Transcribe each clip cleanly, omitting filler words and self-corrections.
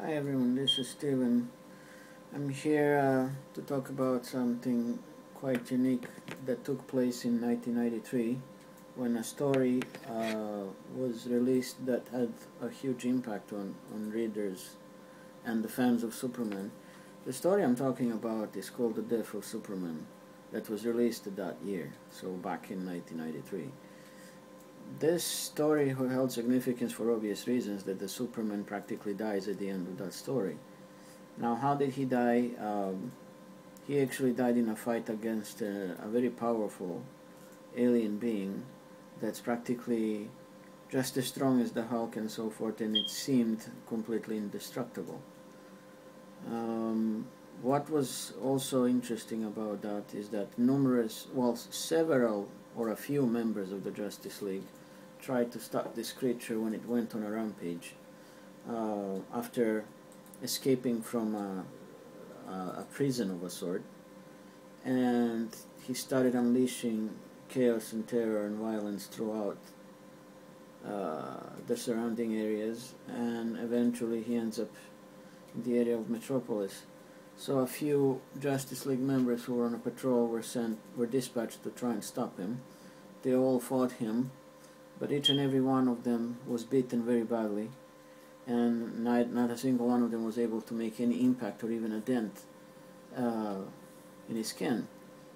Hi everyone, this is Steven. I'm here to talk about something quite unique that took place in 1993 when a story was released that had a huge impact on readers and the fans of Superman. The story I'm talking about is called The Death of Superman, that was released that year, so back in 1993. This story held significance for obvious reasons, that the Superman practically dies at the end of that story. Now, how did he die? He actually died in a fight against a very powerful alien being that's practically just as strong as the Hulk and so forth, and it seemed completely indestructible. What was also interesting about that is that several or a few members of the Justice League tried to stop this creature when it went on a rampage after escaping from a prison of a sort, and he started unleashing chaos and terror and violence throughout the surrounding areas, and eventually he ends up in the area of Metropolis. So a few Justice League members who were on a patrol were dispatched to try and stop him. They all fought him, but each and every one of them was beaten very badly, and not a single one of them was able to make any impact or even a dent in his skin.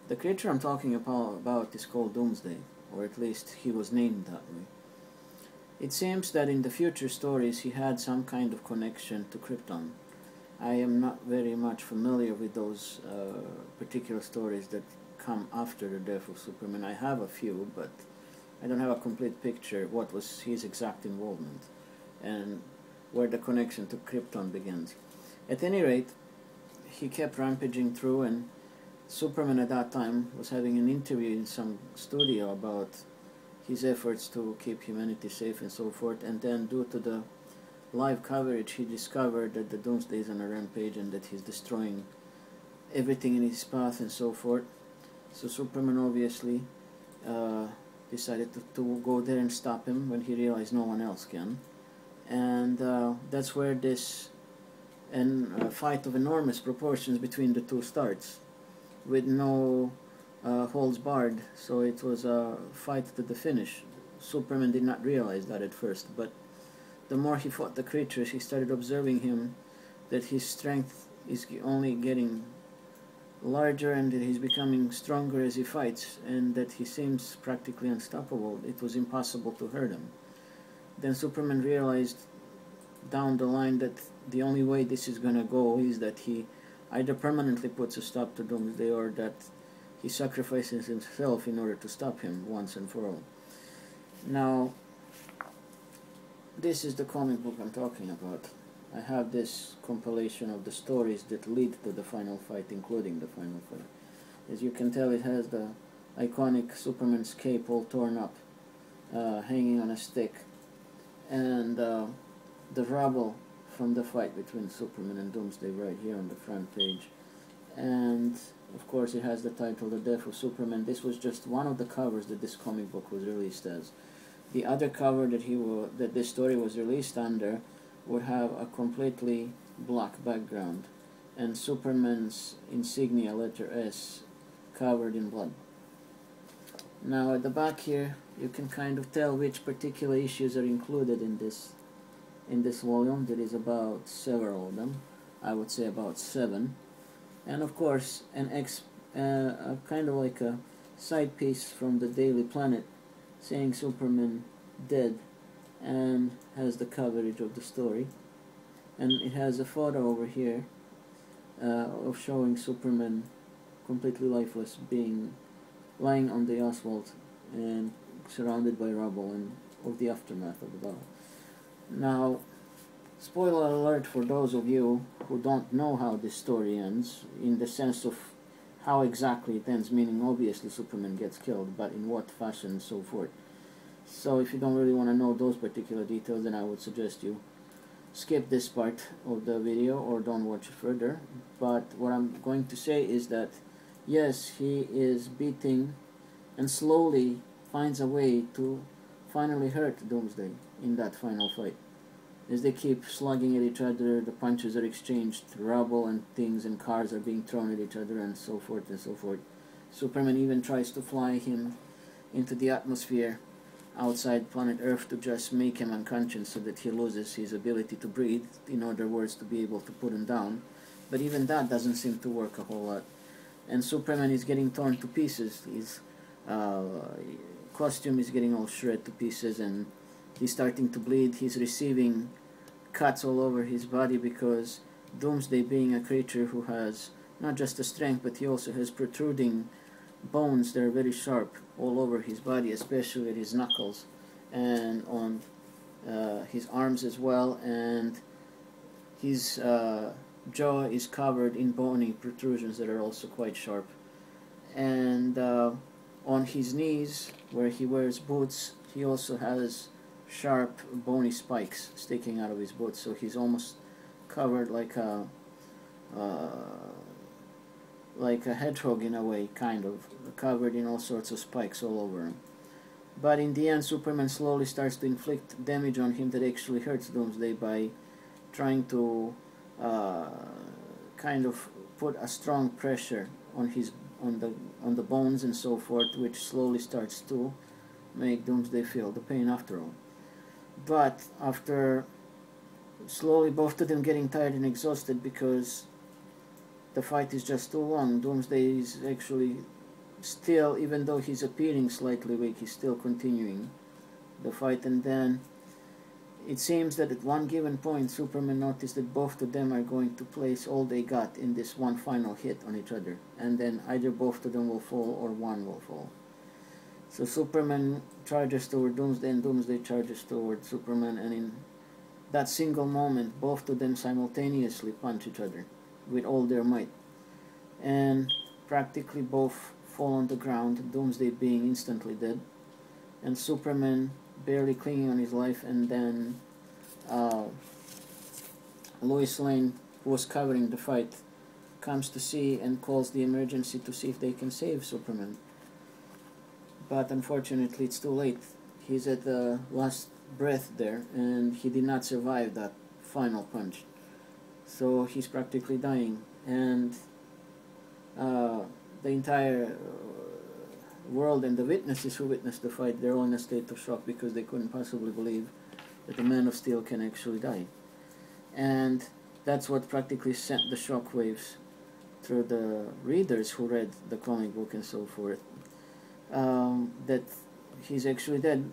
The creature I'm talking about is called Doomsday, or at least he was named that way. It seems that in the future stories he had some kind of connection to Krypton. I am not very much familiar with those particular stories that come after the death of Superman. I have a few, but I don't have a complete picture what was his exact involvement and where the connection to Krypton begins. At any rate, he kept rampaging through, and Superman at that time was having an interview in some studio about his efforts to keep humanity safe and so forth, and then due to the live coverage he discovered that the Doomsday is on a rampage and that he's destroying everything in his path and so forth. So Superman obviously decided to go there and stop him when he realized no one else can, and that's where this fight of enormous proportions between the two starts, with no holds barred. So it was a fight to the finish. Superman did not realize that at first, but the more he fought the creatures, he started observing him that his strength is only getting larger and that he's becoming stronger as he fights, and that he seems practically unstoppable. It was impossible to hurt him. Then Superman realized down the line that the only way this is gonna go is that he either permanently puts a stop to Doomsday, or that he sacrifices himself in order to stop him once and for all. Now, this is the comic book I'm talking about. I have this compilation of the stories that lead to the final fight, including the final fight. As you can tell, it has the iconic Superman's cape all torn up, hanging on a stick, and the rubble from the fight between Superman and Doomsday right here on the front page. And of course it has the title, The Death of Superman. This was just one of the covers that this comic book was released as. The other cover that this story was released under would have a completely black background and Superman's insignia, letter S, covered in blood. Now at the back here you can kind of tell which particular issues are included in this volume. There is about several of them, I would say about 7, and of course a kind of like a side piece from the Daily Planet saying Superman dead, and has the coverage of the story, and it has a photo over here of showing Superman completely lifeless, lying on the asphalt and surrounded by rubble and of the aftermath of the battle. Now, spoiler alert for those of you who don't know how this story ends, in the sense of how exactly it ends, meaning obviously Superman gets killed, but in what fashion and so forth. So if you don't really want to know those particular details, then I would suggest you skip this part of the video or don't watch it further. But what I'm going to say is that yes, he is beating and slowly finds a way to finally hurt Doomsday in that final fight. as they keep slugging at each other, the punches are exchanged, rubble and things and cars are being thrown at each other, and so forth and so forth. Superman even tries to fly him into the atmosphere outside planet Earth to just make him unconscious so that he loses his ability to breathe, in other words, to be able to put him down. But even that doesn't seem to work a whole lot. And Superman is getting torn to pieces. His costume is getting all shred to pieces, and he's starting to bleed. He's receiving cuts all over his body because Doomsday, being a creature who has not just the strength, but he also has protruding bones that are very sharp all over his body, especially at his knuckles and on his arms as well, and his jaw is covered in bony protrusions that are also quite sharp. And on his knees, where he wears boots, he also has sharp bony spikes sticking out of his boots, so he's almost covered like a hedgehog in a way, kind of, covered in all sorts of spikes all over him. But in the end, Superman slowly starts to inflict damage on him that actually hurts Doomsday by trying to kind of put a strong pressure on the bones and so forth, which slowly starts to make Doomsday feel the pain after all. But after slowly both of them getting tired and exhausted because the fight is just too long, Doomsday is actually still, even though he's appearing slightly weak, he's still continuing the fight. And then it seems that at one given point Superman noticed that both of them are going to place all they got in this one final hit on each other, and then either both of them will fall or one will fall. So Superman charges toward Doomsday and Doomsday charges toward Superman, and in that single moment both of them simultaneously punch each other with all their might, and practically both fall on the ground, Doomsday being instantly dead and Superman barely clinging on his life. And then Lois Lane, who was covering the fight, comes to see and calls the emergency to see if they can save Superman. But unfortunately it's too late. He's at the last breath there, and he did not survive that final punch. So he's practically dying, and the entire world and the witnesses who witnessed the fight, they're all in a state of shock because they couldn't possibly believe that the Man of Steel can actually die. And that's what practically sent the shockwaves through the readers who read the comic book and so forth, that he's actually dead.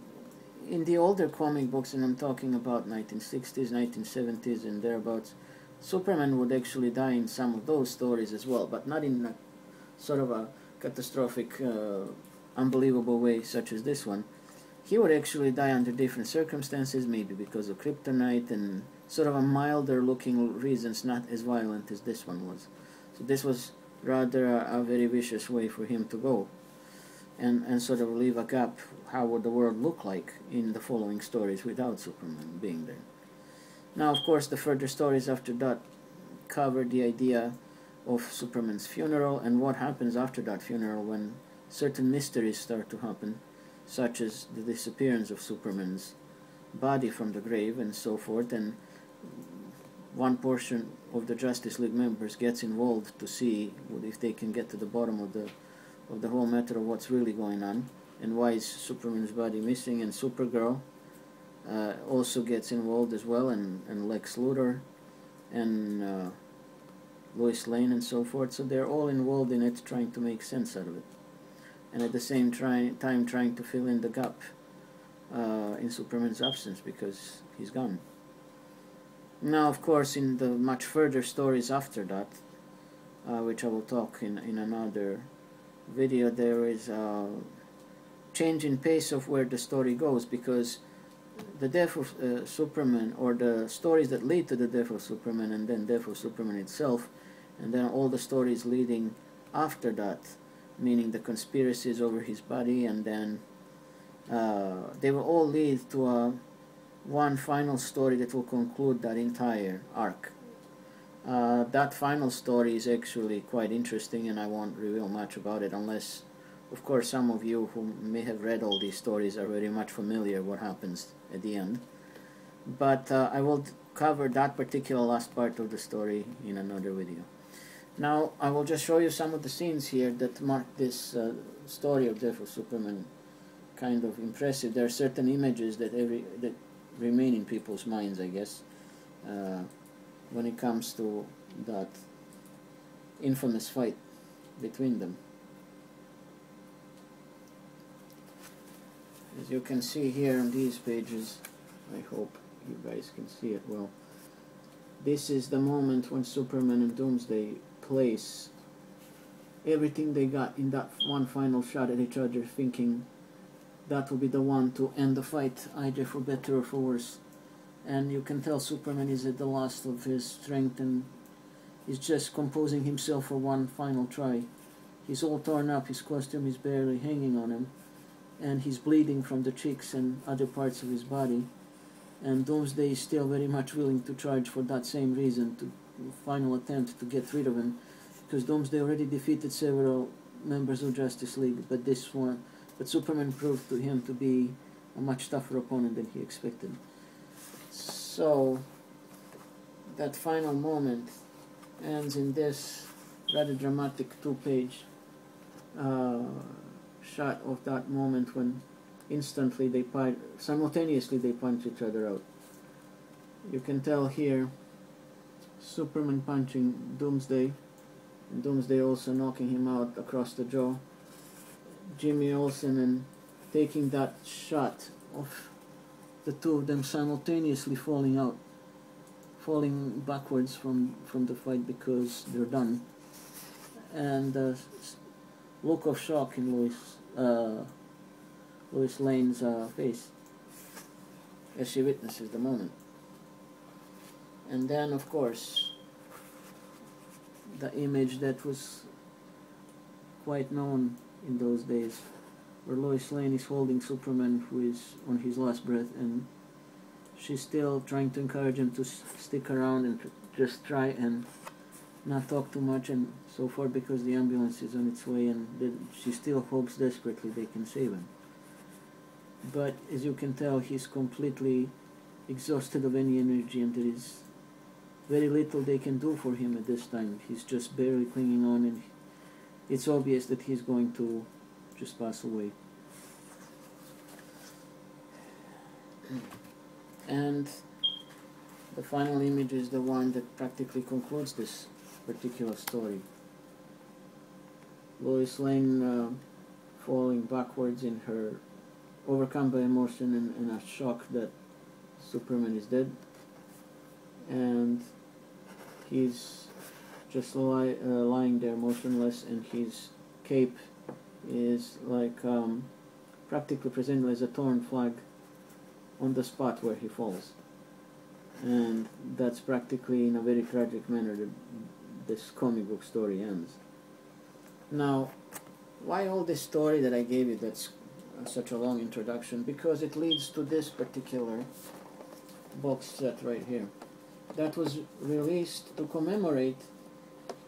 In the older comic books, and I'm talking about 1960s, 1970s and thereabouts, Superman would actually die in some of those stories as well, but not in a sort of a catastrophic, unbelievable way such as this one. He would actually die under different circumstances, maybe because of kryptonite and sort of a milder looking reasons, not as violent as this one was. So this was rather a very vicious way for him to go, and sort of leave a gap. How would the world look like in the following stories without Superman being there? Now, of course, the further stories after that cover the idea of Superman's funeral and what happens after that funeral when certain mysteries start to happen, such as the disappearance of Superman's body from the grave and so forth, and one portion of the Justice League members gets involved to see if they can get to the bottom of the whole matter of what's really going on and why is Superman's body missing. And Supergirl also gets involved as well, and Lex Luthor and Lois Lane and so forth. So they're all involved in it, trying to make sense out of it, and at the same time trying to fill in the gap in Superman's absence because he's gone. Now, of course, in the much further stories after that, which I will talk in another video, there is a change in pace of where the story goes, because the death of Superman, or the stories that lead to the death of Superman and then death of Superman itself, and then all the stories leading after that, meaning the conspiracies over his body, and then they will all lead to one final story that will conclude that entire arc. That final story is actually quite interesting, and I won't reveal much about it unless, of course, some of you who may have read all these stories are very much familiar what happens at the end. but I will cover that particular last part of the story in another video. Now I will just show you some of the scenes here that mark this story of Death of Superman kind of impressive. There are certain images that remain in people's minds, I guess, when it comes to that infamous fight between them. As you can see here on these pages, I hope you guys can see it well. This is the moment when Superman and Doomsday place everything they got in that one final shot at each other, thinking that will be the one to end the fight, either for better or for worse. And you can tell Superman is at the last of his strength and he's just composing himself for one final try. He's all torn up, his costume is barely hanging on him, and he's bleeding from the cheeks and other parts of his body. And Doomsday is still very much willing to charge for that same reason, to final attempt to get rid of him, because Doomsday already defeated several members of Justice League, but Superman proved to him to be a much tougher opponent than he expected. So that final moment ends in this rather dramatic two-page shot of that moment when instantly simultaneously they punch each other out. You can tell here Superman punching Doomsday, and Doomsday also knocking him out across the jaw. Jimmy Olsen and taking that shot of the two of them simultaneously falling backwards from the fight because they're done. And the look of shock in Lois Lane's face as she witnesses the moment. And then, of course, the image that was quite known in those days, where Lois Lane is holding Superman, who is on his last breath, and she's still trying to encourage him to stick around and just try and not talk too much and so forth, because the ambulance is on its way, and she still hopes desperately they can save him. But as you can tell, he's completely exhausted of any energy, and there is very little they can do for him at this time. He's just barely clinging on, and it's obvious that he's going to just pass away. And the final image is the one that practically concludes this particular story. Lois Lane falling backwards in her, overcome by emotion and a shock that Superman is dead, and he's just lying there motionless, and his cape is like practically presented as a torn flag on the spot where he falls. And that's practically in a very tragic manner that this comic book story ends. Now, why all this story that I gave you that's such a long introduction? Because it leads to this particular box set right here that was released to commemorate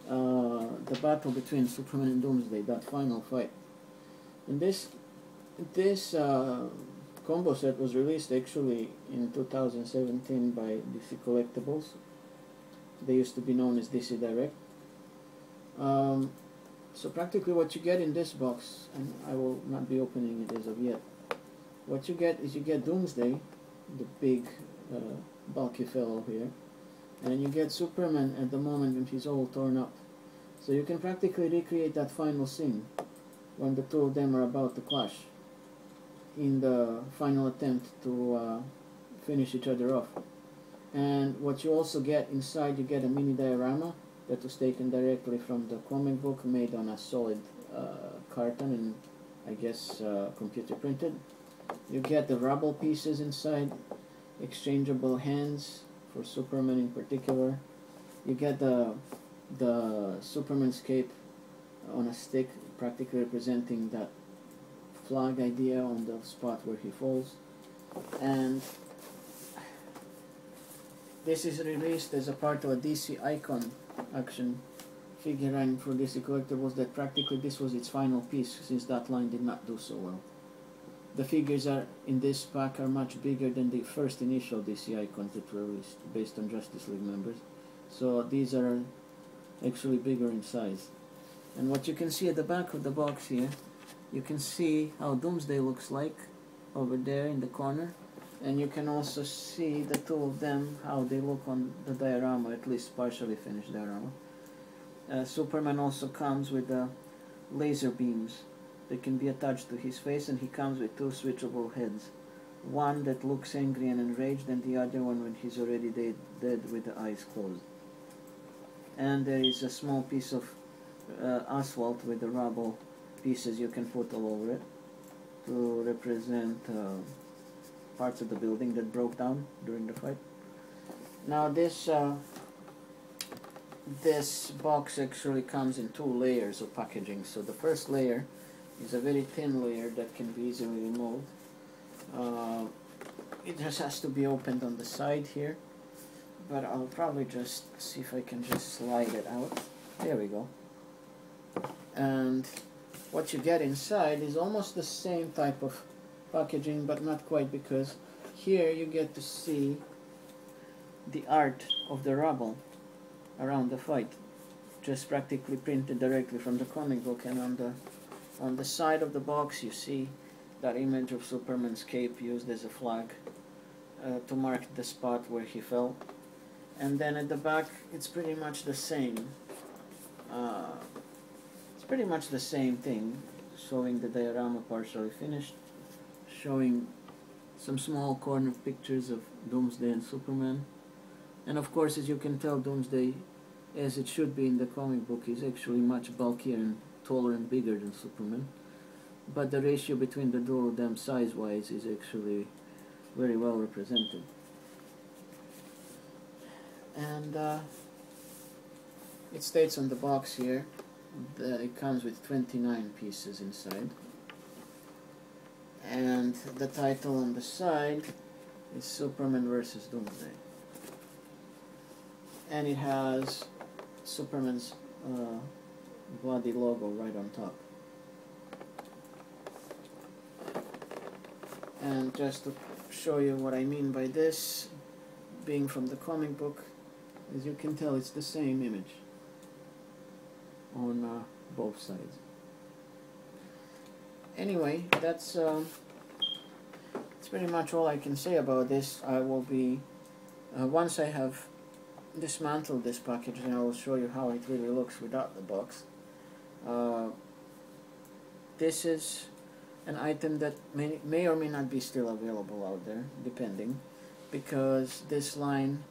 the battle between Superman and Doomsday, that final fight. And this combo set was released actually in 2017 by DC Collectibles. They used to be known as DC Direct. So practically what you get in this box, and I will not be opening it as of yet, what you get is you get Doomsday, the big bulky fellow here, and you get Superman at the moment when he's all torn up. So you can practically recreate that final scene when the two of them are about to clash in the final attempt to finish each other off. And what you also get inside, you get a mini diorama that was taken directly from the comic book, made on a solid carton and I guess computer printed. You get the rubble pieces inside, exchangeable hands for Superman in particular. You get the Superman's cape on a stick, practically representing that flag idea on the spot where he falls. And this is released as a part of a DC Icon action figurine for DC Collectibles, that practically this was its final piece, since that line did not do so well. the figures are in this pack are much bigger than the first initial DC icons that were released based on Justice League members. So these are actually bigger in size. And what you can see at the back of the box here, you can see how Doomsday looks like over there in the corner. And you can also see the two of them, how they look on the diorama, at least partially finished diorama. Superman also comes with laser beams that can be attached to his face, and he comes with two switchable heads. One that looks angry and enraged, and the other one when he's already dead with the eyes closed. And there is a small piece of asphalt with the rubble pieces you can put all over it to represent parts of the building that broke down during the fight. Now this box actually comes in two layers of packaging. So the first layer is a very thin layer that can be easily removed. It just has to be opened on the side here, but I'll probably just see if I can just slide it out. There we go. And what you get inside is almost the same type of packaging, but not quite, because here you get to see the art of the rubble around the fight, just practically printed directly from the comic book. And on the side of the box you see that image of Superman's cape used as a flag to mark the spot where he fell. And then at the back it's pretty much the same. It's pretty much the same thing, showing the diorama partially finished, showing some small corner pictures of Doomsday and Superman. And of course, as you can tell, Doomsday, as it should be in the comic book, is actually much bulkier and taller and bigger than Superman. But the ratio between the two of them size-wise is actually very well represented. And it states on the box here that it comes with 29 pieces inside. And the title on the side is Superman vs. Doomsday. And it has Superman's bloody logo right on top. And just to show you what I mean by this, being from the comic book, as you can tell, it's the same image on both sides. Anyway, that's pretty much all I can say about this. I will be, once I have dismantled this package, and I will show you how it really looks without the box. This is an item that may or may not be still available out there, depending, because this line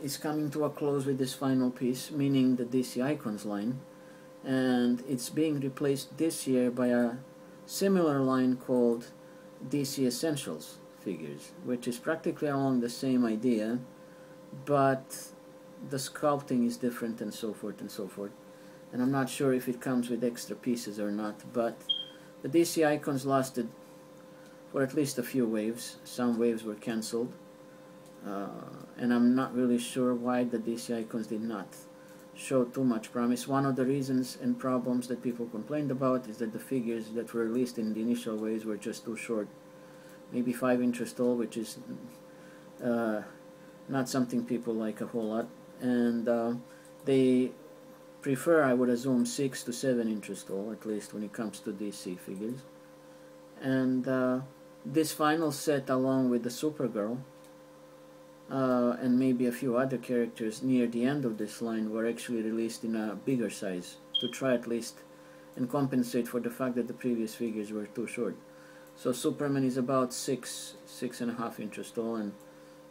is coming to a close with this final piece, meaning the DC Icons line, and it's being replaced this year by a similar line called DC Essentials figures, which is practically along the same idea, but the sculpting is different and so forth and so forth. And I'm not sure if it comes with extra pieces or not, but the DC Icons lasted for at least a few waves. Some waves were cancelled, and I'm not really sure why the DC Icons did not show too much promise. One of the reasons and problems that people complained about is that the figures that were released in the initial waves were just too short, maybe 5 inches tall, which is not something people like a whole lot, and they prefer, I would assume, 6 to 7 inches tall, at least when it comes to DC figures. And this final set, along with the Supergirl and maybe a few other characters near the end of this line, were actually released in a bigger size to try at least and compensate for the fact that the previous figures were too short. So Superman is about 6.5 inches tall, and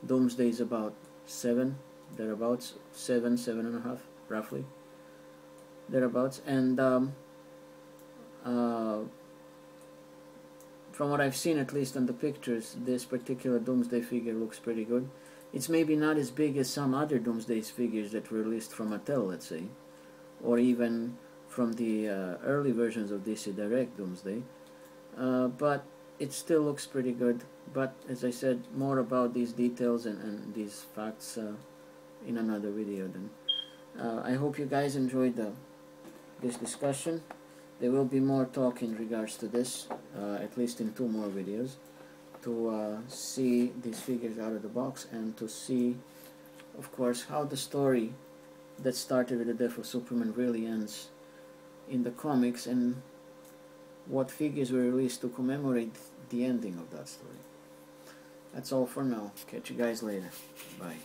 Doomsday is about 7, thereabouts, 7.5, roughly, thereabouts. And from what I've seen, at least on the pictures, this particular Doomsday figure looks pretty good. It's maybe not as big as some other Doomsday figures that were released from Mattel, let's say, or even from the early versions of DC Direct Doomsday, but it still looks pretty good. But as I said, more about these details and these facts in another video then. I hope you guys enjoyed this discussion. There will be more talk in regards to this, at least in 2 more videos, to see these figures out of the box and to see, of course, how the story that started with the death of Superman really ends in the comics, and what figures were released to commemorate the ending of that story. That's all for now. Catch you guys later. Bye.